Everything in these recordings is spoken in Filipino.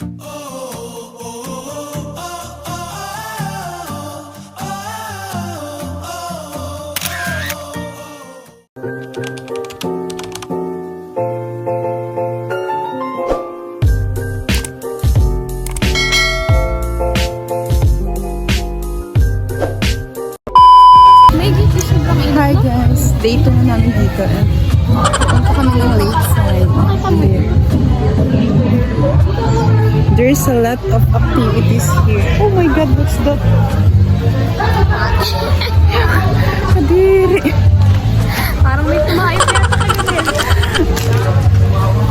Hi guys, day 2 na namin dito. Punta kami ng lakeside. There's a lot of activities here. Oh my god, what's that? Kadiri. Parang may tumayos yata kayo.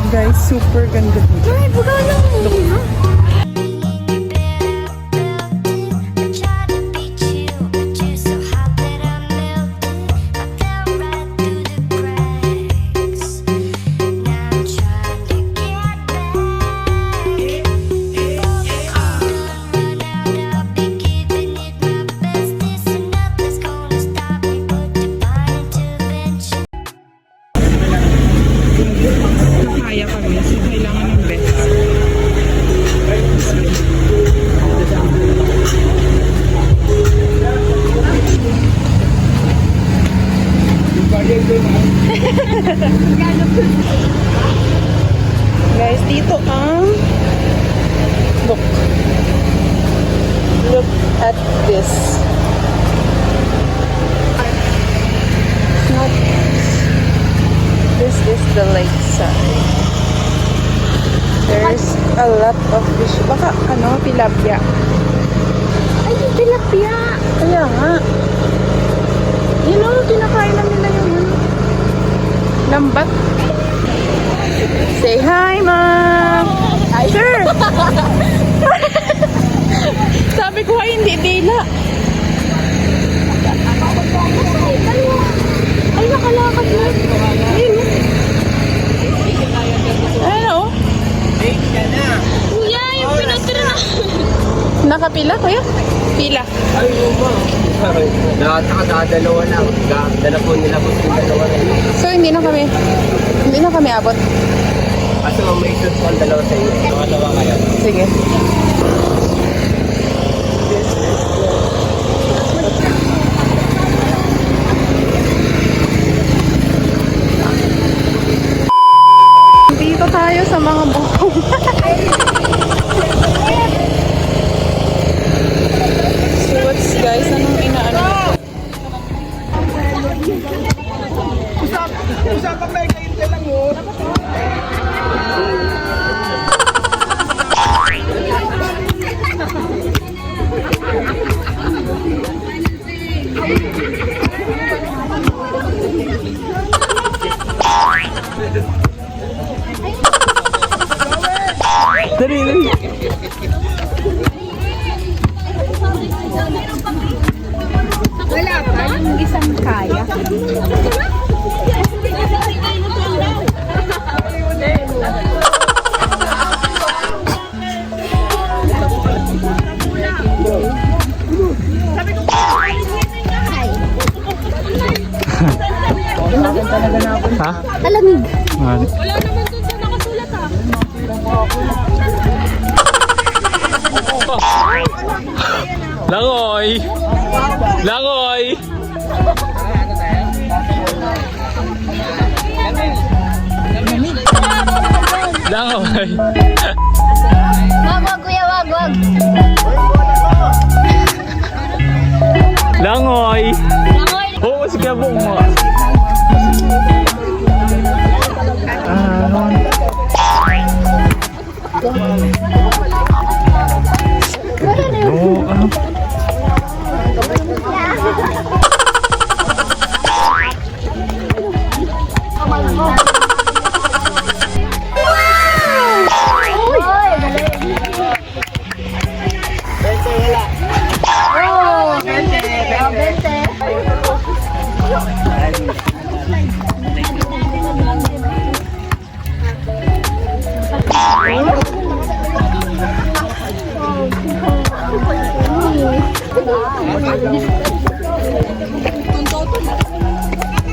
Guys, super ganda dito. Ay, buga lang. Kaya kami, so kailangan ng best. Guys, dito ang look at this. This is the lakeside. There's a lot of fish. Baka tilapia. Ay, yung tilapia. Kaya nga. Kinakain lang nila yung lambat. Say hi, ma'am! Sir! Sabi ko, hindi dila. Ay, nakalakad na. Ano? Kuya, yung pinatira na. Nakapila, kuya? Pila. Ay, mo. Nakadalawa lang. Dala po nila po yung dalawa rin. So, hindi na kami abot. Kasi may shoot po ang dalawa sa inyo. Dalawa kayo. Sige. Dito tayo sa mga bukong. So what's guys, anong inaano? Usapan may kainte lang mo. Dali. Wala pa, yung isang kaya. Ha? Alamig. Wala naman dun sa nakasulat ha. Langoy! Langoy! Langoy! Wag, kuya, wag. Langoy! Langoy. Oo, sige po mo.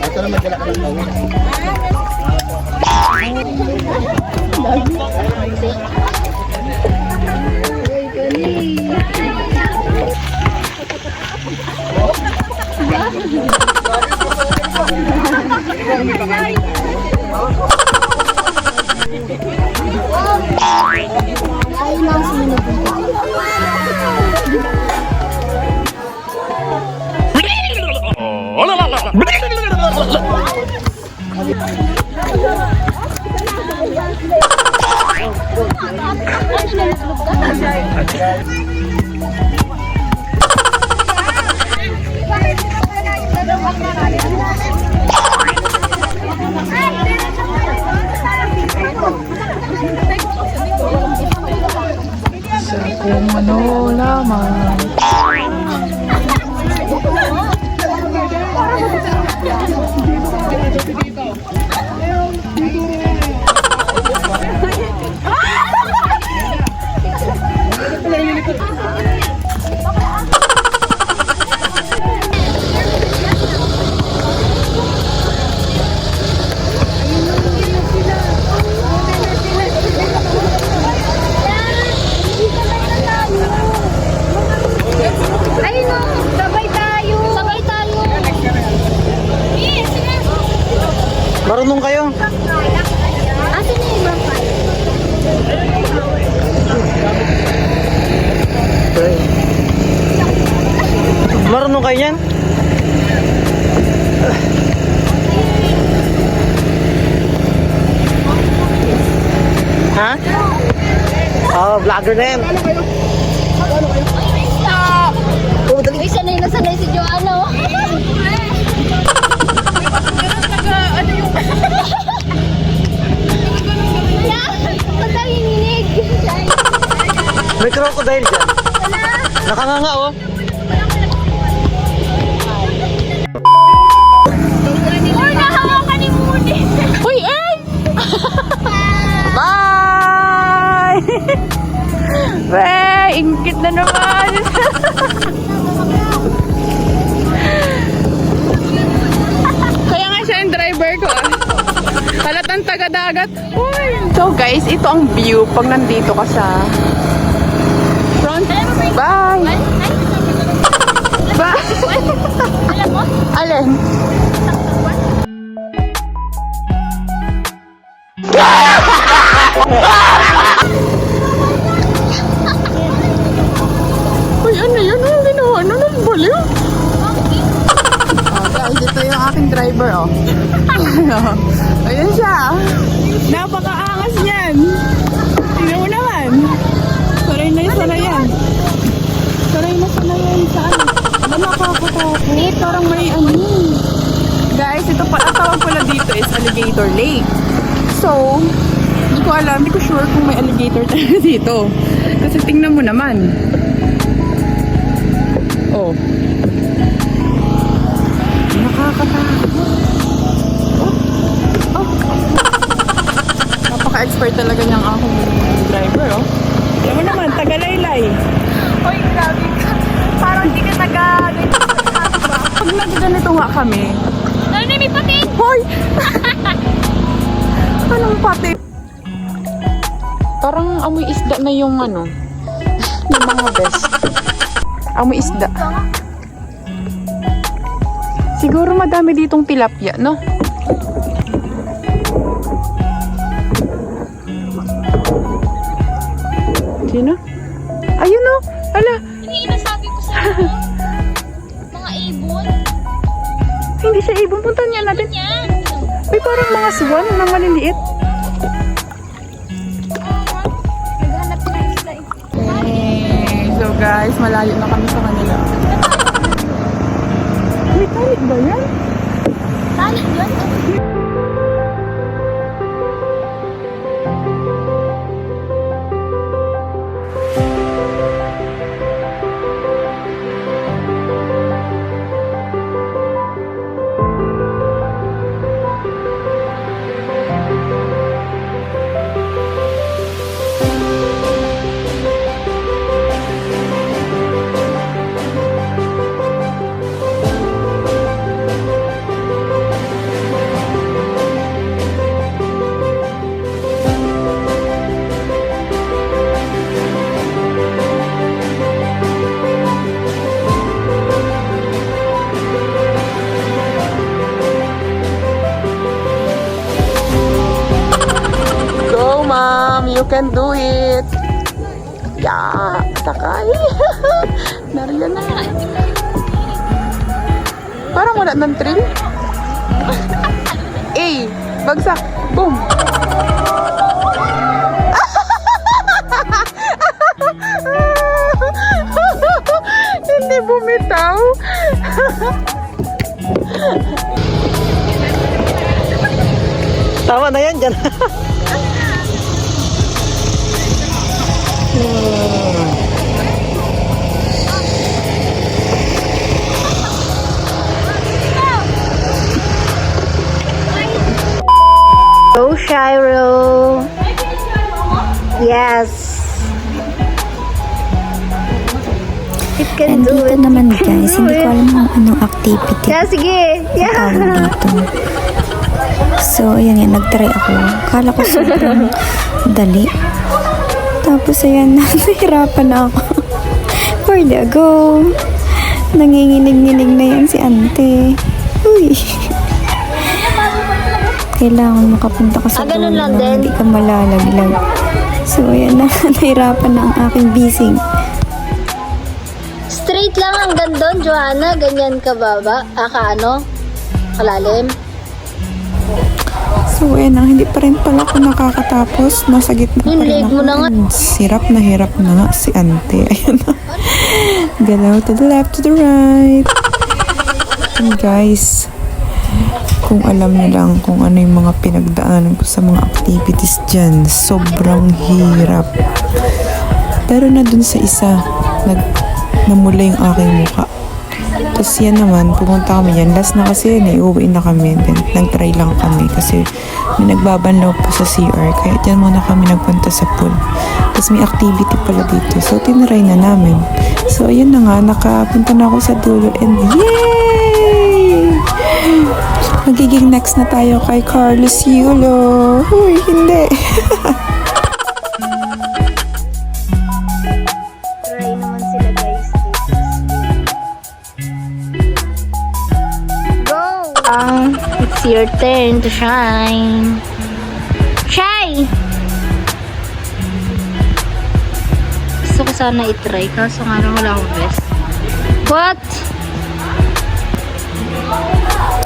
Ito naman dala ka ng tawin. Ay, nasa mo Kung ano lamang. Ay, no. Sabay tayo. Sabay tayo. Yes, sige. Marunong kayo? Asan na yung bangkay? Marunong kayo yan? Ha? Oh, vlogger na yan. Oh, dali. Uy, sanay na sanay si Joanna. Oh. Ba't tayo hininig? May crocodile dyan. Nakanganga oh. Uy, nahawakan ni Moody. Uy, eh! Bye! Wey, ingkit na naman. Kaya nga siya yung driver ko ah. Halatang taga-dagat. Uy! So guys, ito ang view pag nandito ka sa front. Bye! Bye! Alam mo? Alin? Uy, ano yun? Anong ginawa? Ano nang baliw? Oh, guys, ito yung aking driver, oh. Ayun siya. Napakaangas niyan. Tingnan mo naman. Sanay na yan. Sanay yan sa ano. Ano nakakatakot? Parang may ano. Guys, ito pa. Ang tawag pala dito is Alligator Lake. So, hindi ko alam. Hindi ko sure kung may alligator talaga dito. Kasi tingnan mo naman. Oh. Nakakatakot. Oh. Napaka-expert talaga niyang akong driver, oh. Alam mo naman, taga-laylay. Uy, grabe ka. Parang hindi ka nag-ganito. Pag nag-ganito nga kami, Nanay, may pati. hoy! Anong pati? Parang amoy isda na yung ano, yung mga best. Amoy isda. Siguro madami ditong tilapia, no? Sino? Ayun, no? Hala, Hindi inasabi ko sa inyo. Mga ibon. hindi siya ibon. Puntahan niya natin. Yan. May parang mga swan na maliliit. Naghanap na isla eh. So guys, malayo na kami sa kanila. May talit ba yan? Talit yun. can do it. Yeah, sakay. Nariyan na. Parang wala ng thrill. Bagsak. Boom. Hindi bumitaw. Tama na yan dyan. Go, Shiro. Yes. You can do Andito it. naman guys, hindi ko alam kung anong activity Yeah, sige. Yeah. tawag dito. So, ayan yan, nag-try ako. Kala ko sobrang dali. Tapos, ayan, nahirapan na ako. Where do I go? Nanginginig-nginig na yan si ante. Uy. Kailangan makapunta ka sa ganun dulo lang na din. hindi ka malalaglag. So, ayan na, nahirapan na ang aking bising. Straight lang hanggang doon, Johanna. Ganyan ka baba. Ano? Kalalim. So, ayan na, hindi pa rin pala ako nakakatapos. Nasa gitna pa Yung rin leg ako. mo na nga. Hirap na nga si ante. Ayan na. Galaw to the left, to the right. And guys, kung alam niyo lang kung ano yung mga pinagdaanan ko sa mga activities dyan, sobrang hirap. Pero na dun sa isa, namula yung aking mukha. Tapos yan naman, pumunta kami yan. Last na kasi yan, uuwi na kami. Then, nag-try lang kami kasi may nagbabanlaw pa sa CR. Kaya dyan muna kami nagpunta sa pool. Tapos may activity pala dito. So, tinry na namin. So, ayun na nga, nakapunta na ako sa dulo. And yay! Magiging next na tayo kay Carlos Yulo. Uy, hindi. Try naman sila guys. Go! It's your turn to shine. Shine! Gusto ko sana itry kaso nga lang wala akong best. What?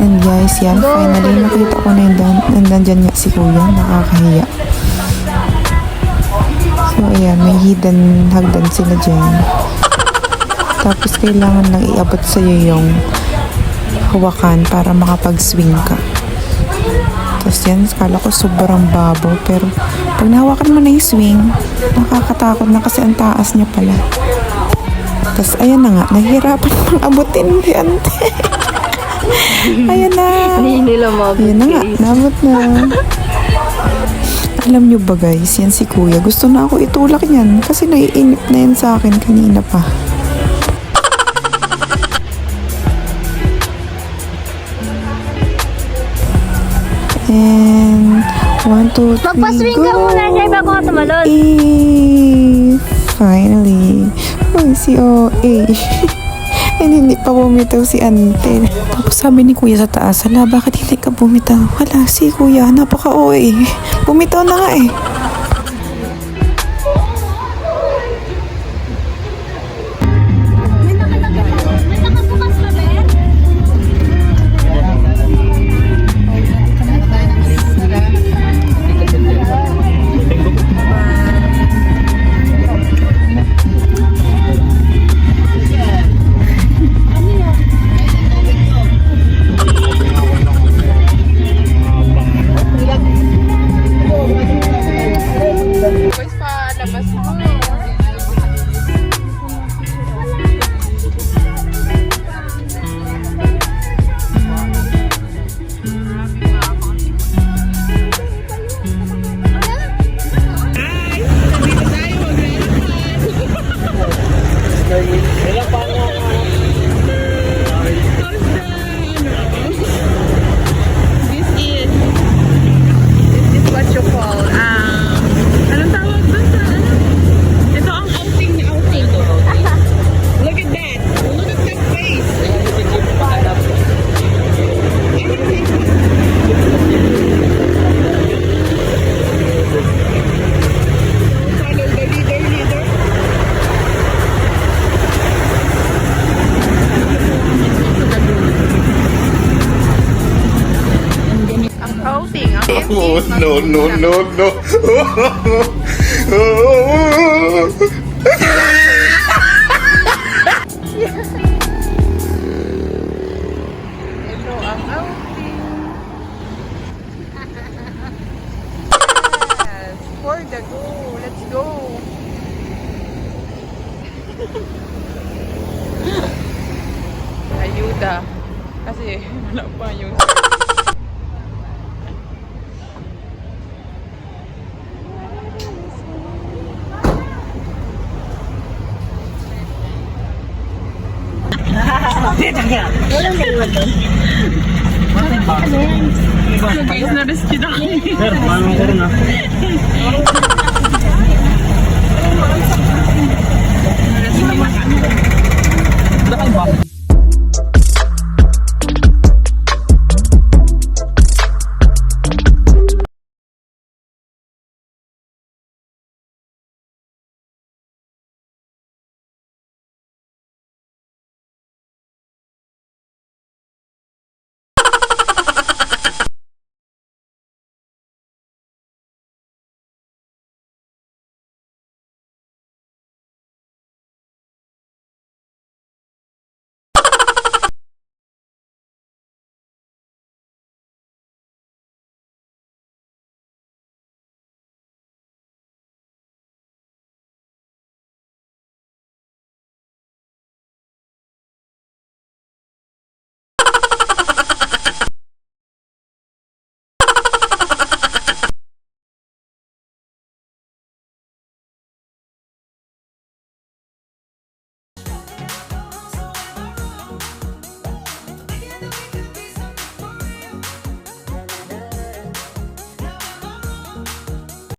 And guys, yan, finally nakita ko na yung nandyan nga si Kuya, nakakahiya. So ayan, may hidden hagdan sila dyan. Tapos kailangan lang iabot sa'yo yung hawakan para makapag-swing ka. Tapos yan, kala ko sobrang babaw, pero pag nahawakan mo na yung swing, nakakatakot na kasi ang taas niya pala. Tapos ayan na nga, nahihirapan pang abutin si ante. Ayan na. Hindi nila mabot. Ayan na nga, nabot na. Alam nyo ba guys, yan si Kuya. Gusto na ako itulak niyan kasi naiinip na yan sa akin kanina pa. And 1, 2, 3, Magpa-swing ka go! muna siya bago ka tumalon. Finally. Uy, si OA. And hindi pa bumitaw si ante. Tapos sabi ni Kuya sa taas, hala, bakit hindi ka bumitaw? Hala, si Kuya, napaka-OA. Bumitaw na nga eh. no, no, no, no. Ito ang outing. Yes, for the go. Let's go. Ayuda. Kasi wala pa yung... So guys, na-rescue na kami.